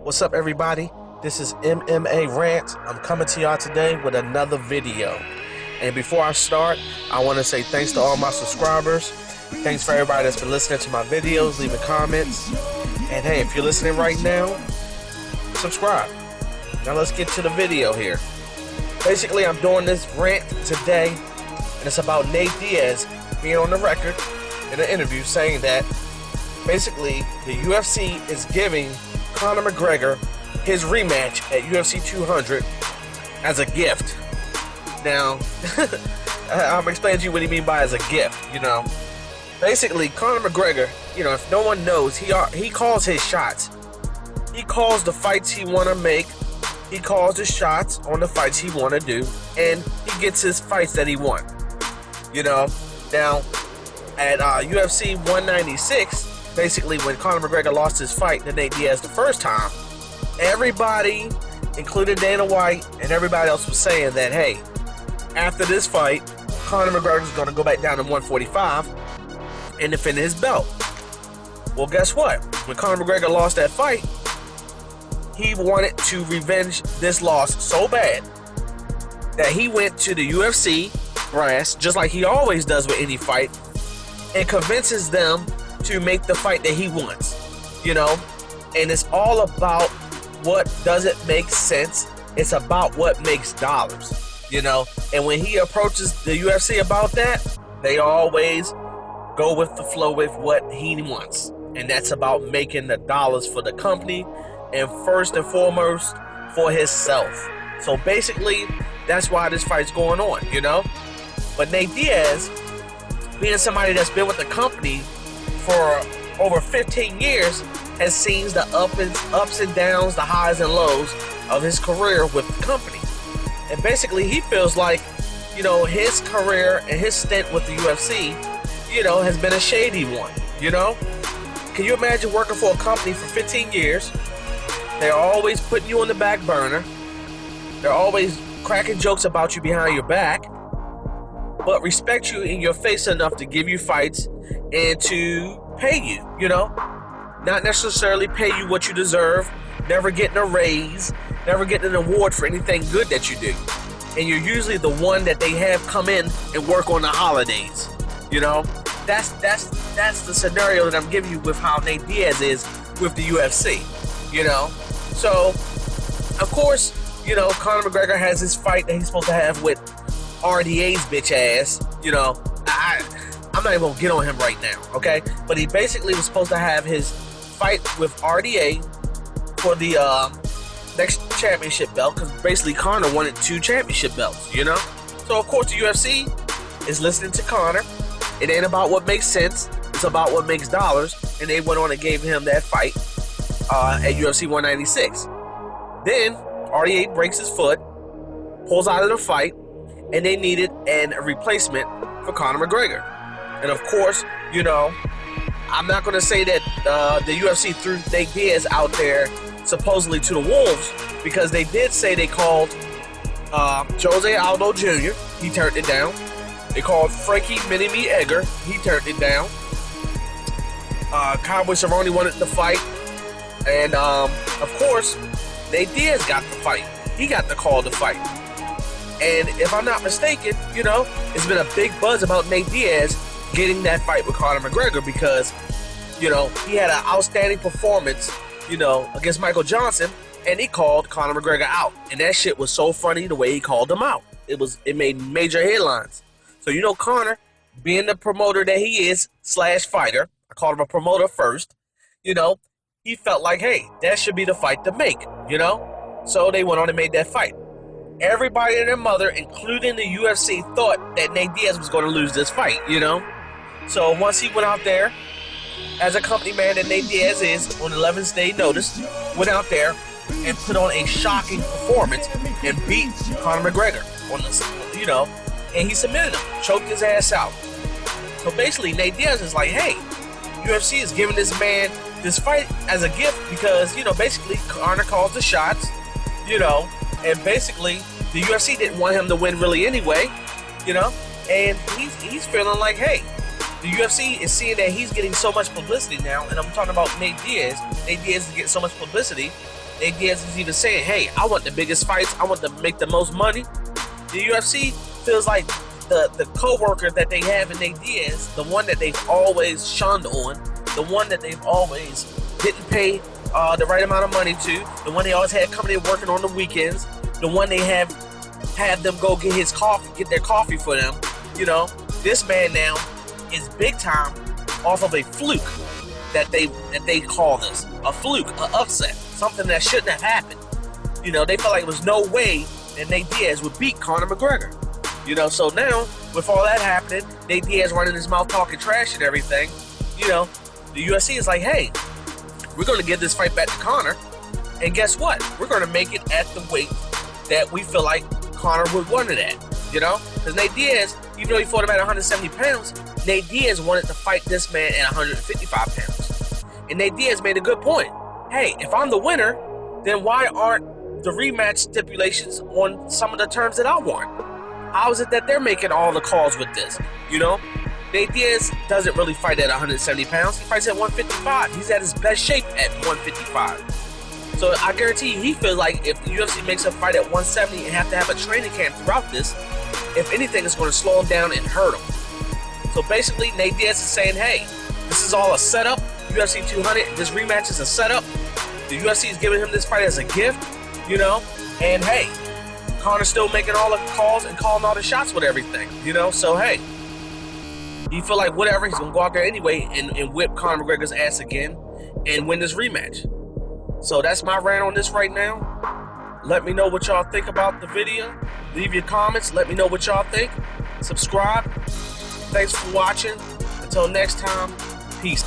What's up, everybody? This is MMA RANT. I'm coming to y'all today with another video. And before I start, I want to say thanks to all my subscribers. Thanks for everybody that's been listening to my videos, leaving comments. And hey, if you're listening right now, subscribe. Now let's get to the video here. Basically, I'm doing this rant today, and it's about Nate Diaz being on the record in an interview saying that basically the UFC is giving Conor McGregor his rematch at UFC 200 as a gift. Now, I'm explaining to you what he means by as a gift, Basically, Conor McGregor, if no one knows, he calls his shots. He calls the fights he want to make. He calls the shots on the fights he want to do. And he gets his fights that he wants. Now, at UFC 196, basically when Conor McGregor lost his fight to Nate Diaz the first time, everybody, including Dana White and everybody else, was saying that, hey, after this fight, Conor McGregor is going to go back down to 145 and defend his belt. Well, guess what? When Conor McGregor lost that fight, he wanted to revenge this loss so bad that he went to the UFC brass, just like he always does with any fight, and convinces them to make the fight that he wants, and it's all about what doesn't make sense. It's about what makes dollars, and when he approaches the UFC about that, they always go with the flow with what he wants, and that's about making the dollars for the company and first and foremost for himself. So basically, that's why this fight's going on, But Nate Diaz, being somebody that's been with the company for over 15 years, has seen the ups and downs, the highs and lows of his career with the company. And basically, he feels like, his career and his stint with the UFC, has been a shady one, Can you imagine working for a company for 15 years? They're always putting you on the back burner. They're always cracking jokes about you behind your back, but respect you in your face enough to give you fights and to pay you, Not necessarily pay you what you deserve, never getting a raise, never getting an award for anything good that you do. And you're usually the one that they have come in and work on the holidays, That's the scenario that I'm giving you with how Nate Diaz is with the UFC, So, of course, Conor McGregor has his fight that he's supposed to have with RDA's bitch ass, I'm not even gonna get on him right now, okay? But he basically was supposed to have his fight with RDA for the next championship belt, because basically Conor wanted 2 championship belts, So of course the UFC is listening to Conor. It ain't about what makes sense, it's about what makes dollars, and they went on and gave him that fight at UFC 196. Then RDA breaks his foot, pulls out of the fight, and they needed a replacement for Conor McGregor. And of course, I'm not going to say that the UFC threw Nate Diaz out there supposedly to the wolves, because they did say they called Jose Aldo Jr., he turned it down. They called Frankie Mini-Me Edgar, he turned it down. Cowboy Cerrone wanted the fight. And of course, Nate Diaz got the fight. He got the call to fight. And if I'm not mistaken, it's been a big buzz about Nate Diaz getting that fight with Conor McGregor, because, he had an outstanding performance, against Michael Johnson, and he called Conor McGregor out. And that shit was so funny the way he called him out. It made major headlines. So, Conor, being the promoter that he is / fighter, I called him a promoter first, he felt like, hey, that should be the fight to make, So they went on and made that fight. Everybody and their mother, including the UFC, thought that Nate Diaz was going to lose this fight, So once he went out there, as a company man that Nate Diaz is, on 11th day notice, went out there and put on a shocking performance and beat Conor McGregor on this, and he submitted him, choked his ass out. So basically, Nate Diaz is like, hey, UFC is giving this man this fight as a gift because, basically Conor calls the shots, and basically the UFC didn't want him to win really anyway, and he's feeling like, hey, the UFC is seeing that he's getting so much publicity now, and I'm talking about Nate Diaz. Nate Diaz is getting so much publicity Nate Diaz is even saying, hey, I want the biggest fights. I want to make the most money. The UFC feels like the co-worker that they have in Nate Diaz, the one that they've always shunned on, the one that they've always didn't pay the right amount of money to, the one they always had coming in working on the weekends, the one they have them go get his coffee, get their coffee for them. You know, this man now is big time off of a fluke that they call this a fluke, an upset, something that shouldn't have happened. You know, they felt like there was no way that Nate Diaz would beat Conor McGregor. You know, so now with all that happening, Nate Diaz running his mouth talking trash and everything, you know, the UFC is like, hey, we're going to give this fight back to Conor, and guess what? We're going to make it at the weight that we feel like Conor would want it at, you know? Because Nate Diaz, even though he fought him at 170 pounds, Nate Diaz wanted to fight this man at 155 pounds. And Nate Diaz made a good point. Hey, if I'm the winner, then why aren't the rematch stipulations on some of the terms that I want? How is it that they're making all the calls with this, you know? Nate Diaz doesn't really fight at 170 pounds. He fights at 155. He's at his best shape at 155. So I guarantee you, he feels like if the UFC makes a fight at 170 and have to have a training camp throughout this, if anything, it's going to slow him down and hurt him. So basically, Nate Diaz is saying, hey, this is all a setup. UFC 200, this rematch is a setup. The UFC is giving him this fight as a gift, you know? And hey, Conor's still making all the calls and calling all the shots with everything, you know? So hey, you feel like whatever, he's going to go out there anyway and whip Conor McGregor's ass again and win this rematch. So that's my rant on this right now. Let me know what y'all think about the video. Leave your comments. Let me know what y'all think. Subscribe. Thanks for watching. Until next time, peace.